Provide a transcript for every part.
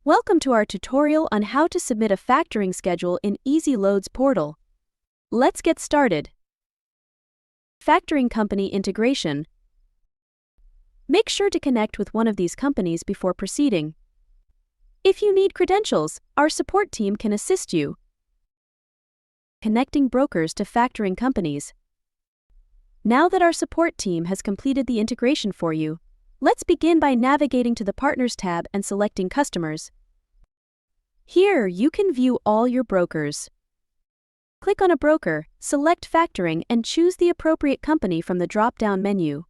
Welcome to our tutorial on how to submit a factoring schedule in ezLoads portal. Let's get started. Factoring company integration. Make sure to connect with one of these companies before proceeding. If you need credentials, our support team can assist you. Connecting brokers to factoring companies. Now that our support team has completed the integration for you, let's begin by navigating to the Partners tab and selecting Customers. Here, you can view all your brokers. Click on a broker, select Factoring, and choose the appropriate company from the drop-down menu.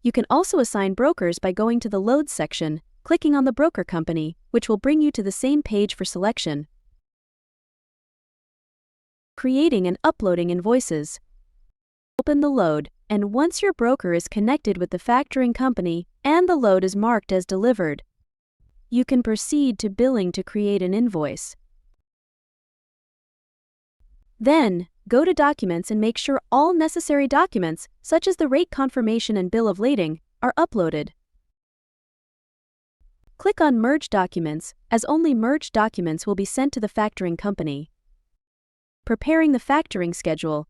You can also assign brokers by going to the Loads section, clicking on the broker company, which will bring you to the same page for selection. Creating and uploading invoices. Open the load, and once your broker is connected with the factoring company and the load is marked as delivered, you can proceed to billing to create an invoice. Then, go to Documents and make sure all necessary documents, such as the rate confirmation and bill of lading, are uploaded. Click on Merge Documents, as only merged documents will be sent to the factoring company. Preparing the factoring schedule.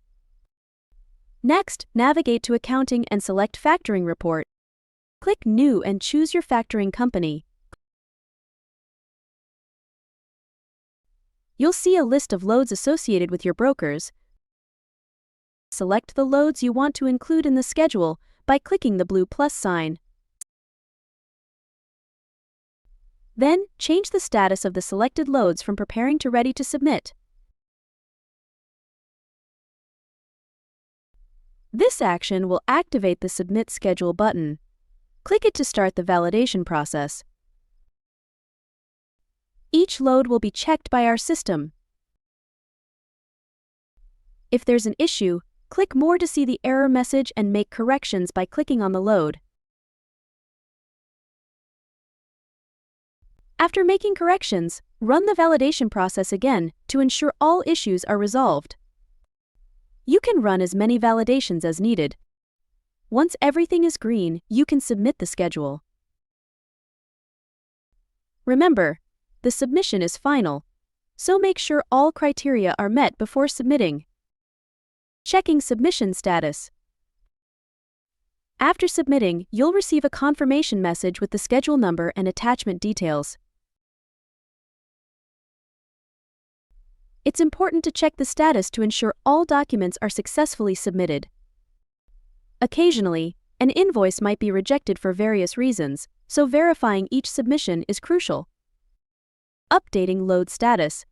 Next, navigate to Accounting and select Factoring Report. Click New and choose your factoring company. You'll see a list of loads associated with your brokers. Select the loads you want to include in the schedule by clicking the blue plus sign. Then, change the status of the selected loads from Preparing to Ready to Submit. This action will activate the Submit Schedule button. Click it to start the validation process. Each load will be checked by our system. If there's an issue, click More to see the error message and make corrections by clicking on the load. After making corrections, run the validation process again to ensure all issues are resolved. You can run as many validations as needed. Once everything is green, you can submit the schedule. Remember, the submission is final, so make sure all criteria are met before submitting. Checking submission status. After submitting, you'll receive a confirmation message with the schedule number and attachment details. It's important to check the status to ensure all documents are successfully submitted. Occasionally, an invoice might be rejected for various reasons, so verifying each submission is crucial. Updating load status.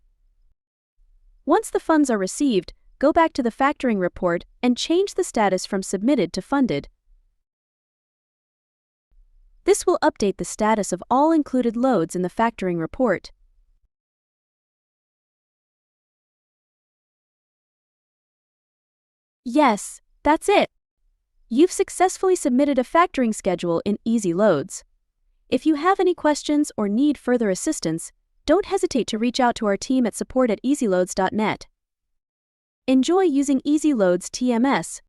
Once the funds are received, go back to the factoring report and change the status from submitted to funded. This will update the status of all included loads in the factoring report. Yes, that's it. You've successfully submitted a factoring schedule in ezLoads. If you have any questions or need further assistance, don't hesitate to reach out to our team at support@ezloads.net. Enjoy using ezLoads TMS.